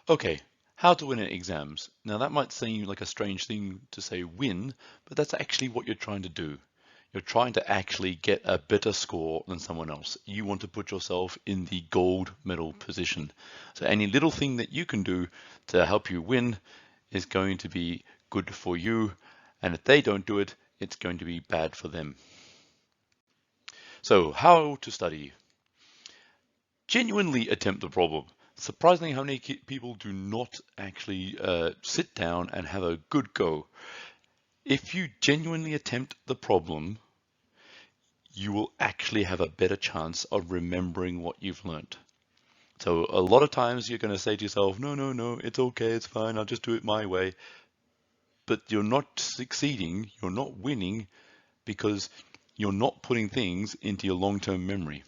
Okay, how to win at exams. Now that might seem like a strange thing to say win, but that's actually what you're trying to do. You're trying to actually get a better score than someone else. You want to put yourself in the gold medal position. So any little thing that you can do to help you win is going to be good for you. And if they don't do it, it's going to be bad for them. So how to study? Genuinely attempt the problem. Surprisingly, how many people do not actually sit down and have a good go. If you genuinely attempt the problem, you will actually have a better chance of remembering what you've learned. So a lot of times you're going to say to yourself, no, no, no, it's okay, it's fine, I'll just do it my way. But you're not succeeding, you're not winning because you're not putting things into your long-term memory.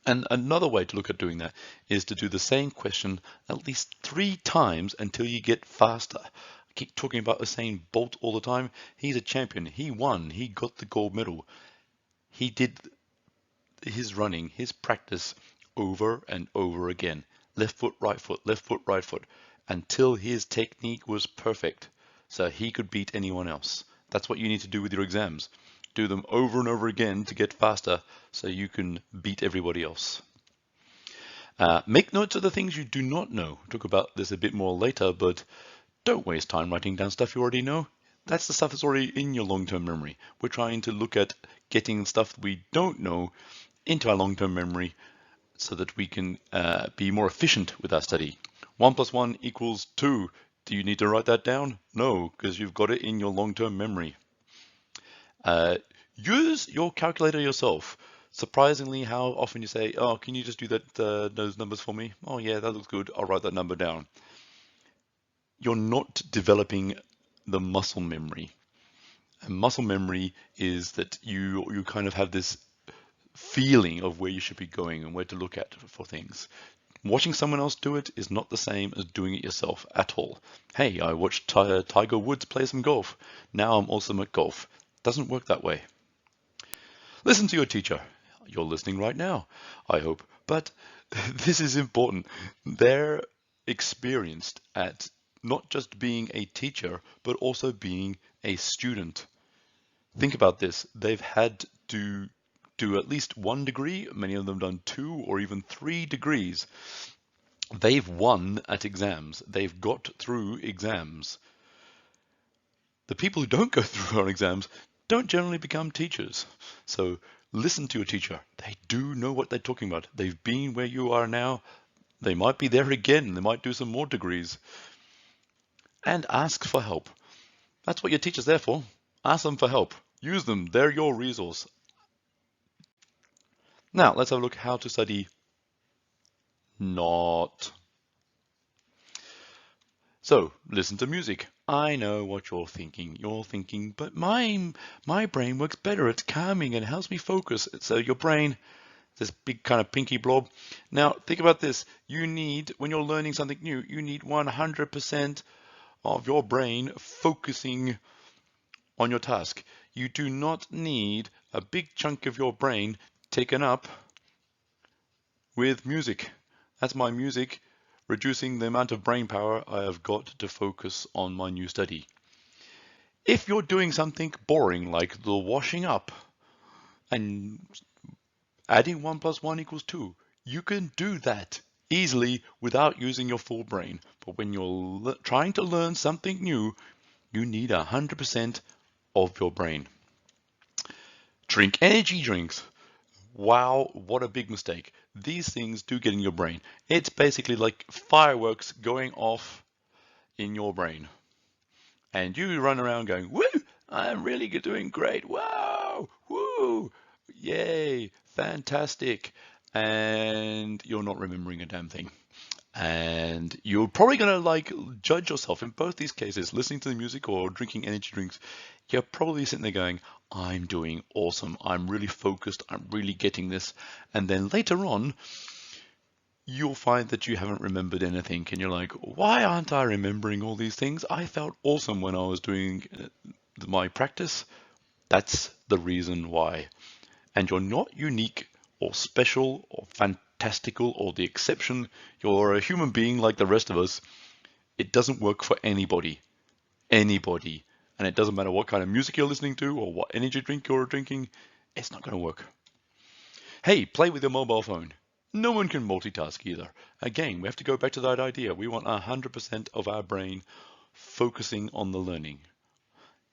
And another way to look at doing that is to do the same question at least 3 times until you get faster. I keep talking about Usain Bolt all the time. He's a champion. He won. He got the gold medal. He did his running, his practice over and over again. Left foot, right foot, left foot, right foot, until his technique was perfect. So he could beat anyone else. That's what you need to do with your exams. Do them over and over again to get faster so you can beat everybody else. Make notes of the things you do not know. We'll talk about this a bit more later, but don't waste time writing down stuff you already know. That's the stuff that's already in your long-term memory. We're trying to look at getting stuff we don't know into our long-term memory so that we can be more efficient with our study. 1 plus 1 equals 2. Do you need to write that down? No, because you've got it in your long-term memory. Uh, Use your calculator yourself. Surprisingly, how often you say, oh, can you just do that those numbers for me? Oh yeah, that looks good. I'll write that number down. You're not developing the muscle memory. And muscle memory is that you kind of have this feeling of where you should be going and where to look at for things. Watching someone else do it is not the same as doing it yourself at all. Hey, I watched Tiger Woods play some golf. Now I'm awesome at golf. Doesn't work that way. Listen to your teacher. You're listening right now, I hope. But this is important. They're experienced at not just being a teacher, but also being a student. Think about this. They've had to do at least 1 degree, many of them done 2 or even 3 degrees. They've won at exams. They've got through exams. The people who don't go through our exams don't generally become teachers. So listen to your teacher. They do know what they're talking about. They've been where you are now. They might be there again. They might do some more degrees. And ask for help. That's what your teacher's there for. Ask them for help. Use them. They're your resource. Now let's have a look how to study not. So listen to music. I know what you're thinking. You're thinking, but my brain works better. It's calming and helps me focus. So your brain, this big kind of pinky blob. Now think about this. You need, when you're learning something new, you need 100% of your brain focusing on your task. You do not need a big chunk of your brain taken up with music. That's my music, reducing the amount of brain power I have got to focus on my new study. If you're doing something boring like the washing up and adding 1 plus 1 equals 2, you can do that easily without using your full brain. But when you're trying to learn something new, you need 100% of your brain. Drink energy drinks. Wow, what a big mistake. These things do get in your brain. It's basically like fireworks going off in your brain. And you run around going, woo, I'm really doing great. Wow, woo, yay, fantastic. And you're not remembering a damn thing. And you're probably going to like judge yourself in both these cases, listening to the music or drinking energy drinks. You're probably sitting there going, I'm doing awesome. I'm really focused. I'm really getting this. And then later on, you'll find that you haven't remembered anything. And you're like, why aren't I remembering all these things? I felt awesome when I was doing my practice. That's the reason why. And you're not unique or special or fantastical or the exception. You're a human being like the rest of us. It doesn't work for anybody. Anybody. And it doesn't matter what kind of music you're listening to or what energy drink you're drinking. It's not going to work. Hey, play with your mobile phone. No one can multitask either. Again, we have to go back to that idea. We want 100% of our brain focusing on the learning.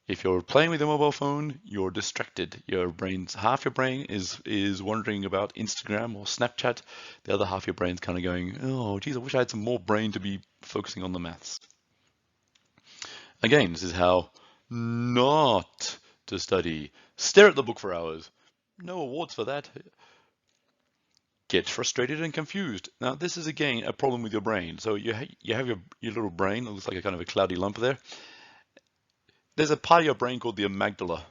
If you're playing with your mobile phone, you're distracted. Half your brain is wondering about Instagram or Snapchat. The other half of your brain's kind of going, oh, geez, I wish I had some more brain to be focusing on the maths. Again, this is how not to study. Stare at the book for hours. No awards for that. Get frustrated and confused. Now, this is again a problem with your brain. So you have your little brain. It looks like a kind of a cloudy lump there. There's a part of your brain called the amygdala,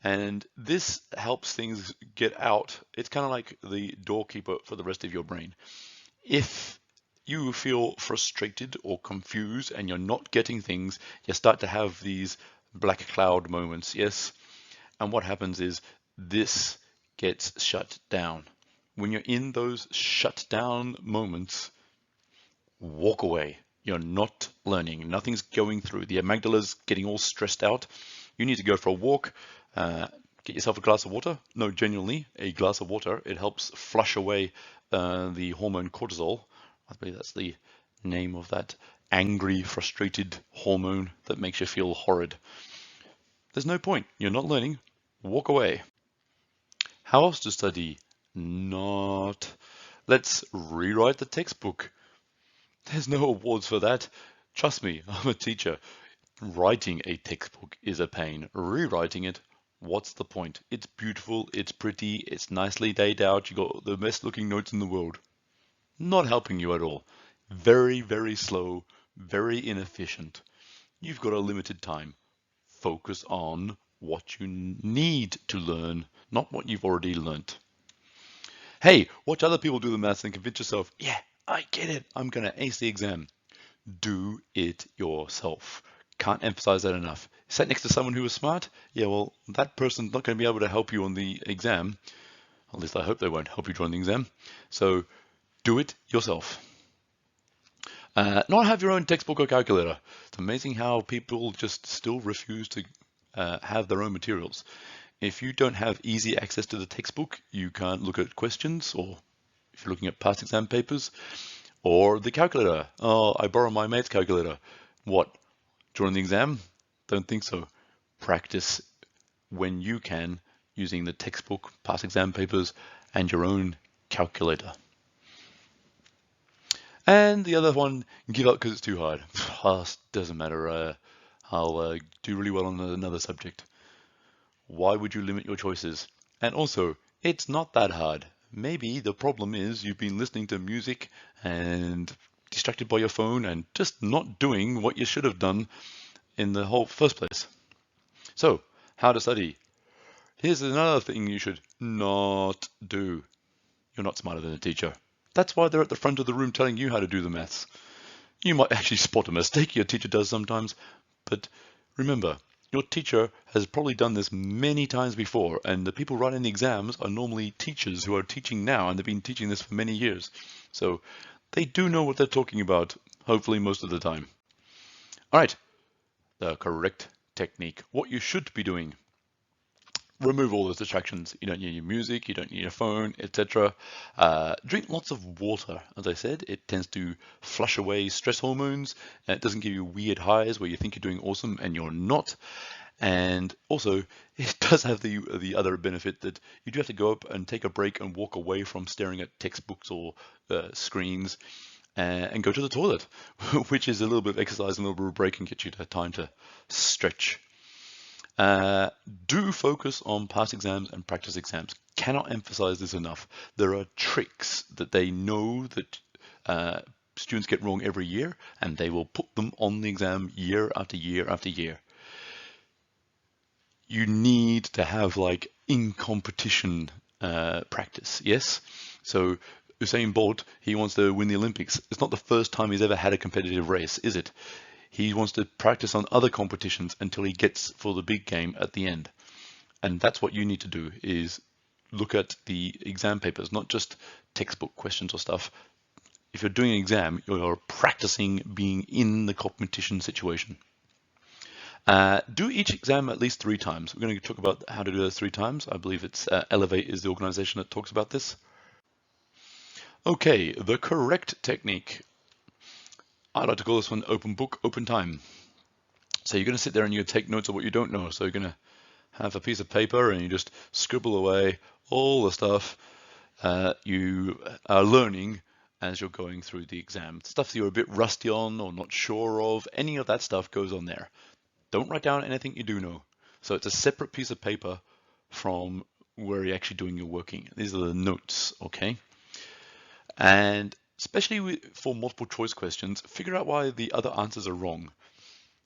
and this helps things get out. It's kind of like the doorkeeper for the rest of your brain. If you feel frustrated or confused and you're not getting things, you start to have these black cloud moments, yes? And what happens is this gets shut down. When you're in those shut down moments, walk away. You're not learning. Nothing's going through. The amygdala's getting all stressed out. You need to go for a walk. Get yourself a glass of water. No, genuinely, a glass of water. It helps flush away the hormone cortisol. I believe that's the name of that angry, frustrated hormone that makes you feel horrid. There's no point. You're not learning. Walk away. How else to study? Not. Let's rewrite the textbook. There's no awards for that. Trust me, I'm a teacher. Writing a textbook is a pain. Rewriting it, what's the point? It's beautiful, it's pretty, it's nicely laid out. You got the best looking notes in the world. Not helping you at all. Very, very slow, very inefficient. You've got a limited time. Focus on what you need to learn, not what you've already learnt. Hey, watch other people do the maths and convince yourself, yeah, I get it. I'm going to ace the exam. Do it yourself. Can't emphasize that enough. Sat next to someone who was smart? Yeah, well, that person's not going to be able to help you on the exam. At least I hope they won't help you during the exam. So do it yourself. Not have your own textbook or calculator. It's amazing how people just still refuse to have their own materials. If you don't have easy access to the textbook, you can't look at questions, or if you're looking at past exam papers, or the calculator. Oh, I borrow my mate's calculator. What? During the exam? Don't think so. Practice when you can using the textbook, past exam papers, and your own calculator. And the other one, give up because it's too hard. Doesn't matter. I'll do really well on another subject. Why would you limit your choices? And also, it's not that hard. Maybe the problem is you've been listening to music and distracted by your phone and just not doing what you should have done in the whole first place. So, how to study? Here's another thing you should not do. You're not smarter than a teacher. That's why they're at the front of the room telling you how to do the maths. You might actually spot a mistake your teacher does sometimes, but remember, your teacher has probably done this many times before, and the people writing the exams are normally teachers who are teaching now, and they've been teaching this for many years. So they do know what they're talking about, hopefully most of the time. All right, the correct technique. What you should be doing. Remove all those distractions. You don't need your music, you don't need your phone, etc. Drink lots of water. As I said, it tends to flush away stress hormones, and it doesn't give you weird highs where you think you're doing awesome and you're not. And also, it does have the other benefit that you do have to go up and take a break and walk away from staring at textbooks or screens and go to the toilet, which is a little bit of exercise and a little bit of break and get you time to stretch. Do focus on past exams and practice exams. Cannot emphasize this enough. There are tricks that they know that students get wrong every year, and they will put them on the exam year after year after year. You need to have like in competition practice, yes? So Usain Bolt, he wants to win the Olympics. It's not the first time he's ever had a competitive race, is it? He wants to practice on other competitions until he gets for the big game at the end. And that's what you need to do, is look at the exam papers, not just textbook questions or stuff. If you're doing an exam, you're practicing being in the competition situation. Do each exam at least 3 times. We're going to talk about how to do those 3 times. I believe it's Elevate is the organization that talks about this. Okay, the correct technique. I like to call this one open book, open time. So you're going to sit there and you're going to take notes of what you don't know. So you're going to have a piece of paper and you just scribble away all the stuff you are learning as you're going through the exam. Stuff that you're a bit rusty on or not sure of, any of that stuff goes on there. Don't write down anything you do know. So it's a separate piece of paper from where you're actually doing your working. These are the notes, okay? And especially for multiple choice questions, figure out why the other answers are wrong.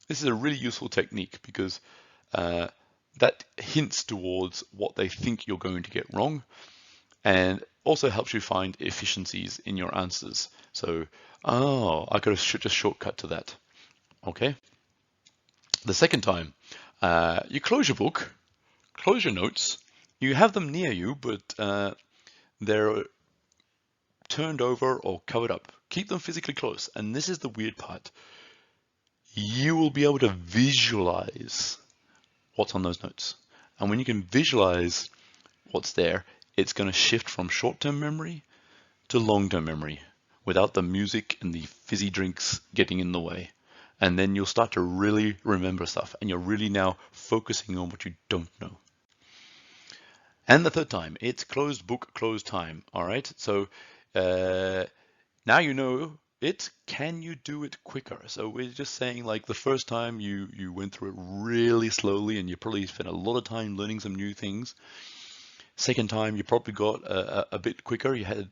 This is a really useful technique because that hints towards what they think you're going to get wrong and also helps you find efficiencies in your answers. So, oh, I could have just shortcut to that. Okay. The second time, you close your book, close your notes, you have them near you, but they're turned over or covered up. Keep them physically close. And this is the weird part. You will be able to visualize what's on those notes. And when you can visualize what's there, it's going to shift from short-term memory to long-term memory without the music and the fizzy drinks getting in the way. And then you'll start to really remember stuff and you're really now focusing on what you don't know. And the third time, it's closed book, closed time. All right. So now you know it. Can you do it quicker? So we're just saying like the first time you went through it really slowly and you probably spent a lot of time learning some new things. Second time, you probably got a bit quicker. You had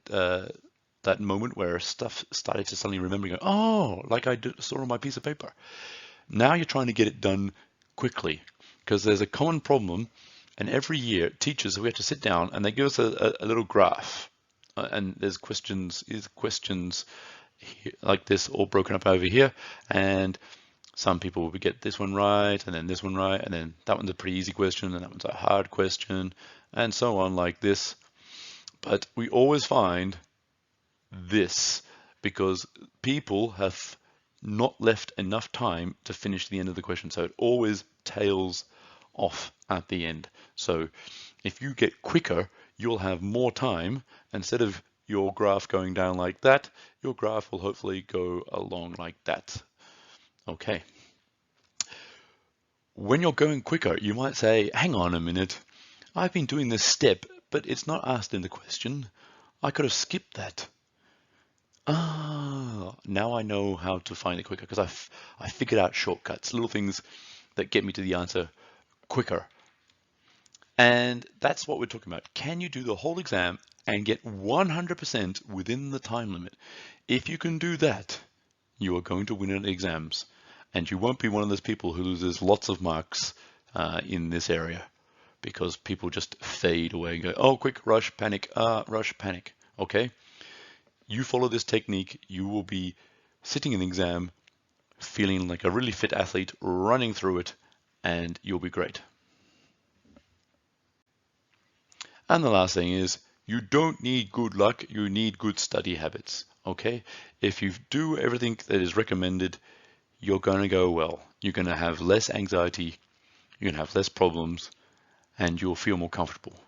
that moment where stuff started to suddenly remember, going, oh, like I saw on my piece of paper. Now you're trying to get it done quickly because there's a common problem. And every year, teachers, we have to sit down and they give us a little graph. And there's questions here, like this, all broken up over here. And some people will get this one right, and then this one right, and then that one's a pretty easy question, and that one's a hard question, and so on like this. But we always find this because people have not left enough time to finish the end of the question. So it always tails off at the end. So if you get quicker, you'll have more time. Instead of your graph going down like that, your graph will hopefully go along like that. Okay. When you're going quicker, you might say, hang on a minute, I've been doing this step, but it's not asked in the question. I could have skipped that. Ah, now I know how to find it quicker because I figured out shortcuts, little things that get me to the answer quicker. And that's what we're talking about. Can you do the whole exam and get 100% within the time limit? If you can do that, you are going to win at exams. And you won't be one of those people who loses lots of marks in this area because people just fade away and go, oh, quick, rush, panic, rush, panic. Okay. You follow this technique, you will be sitting in the exam feeling like a really fit athlete, running through it, and you'll be great. And the last thing is, you don't need good luck, you need good study habits. Okay. If you do everything that is recommended, you're going to go well. You're going to have less anxiety, you're going to have less problems, and you'll feel more comfortable.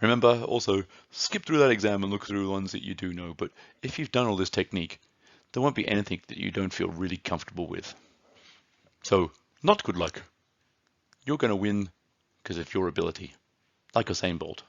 Remember, also, skip through that exam and look through the ones that you do know. But if you've done all this technique, there won't be anything that you don't feel really comfortable with. So, not good luck. You're going to win because of your ability, like Usain Bolt.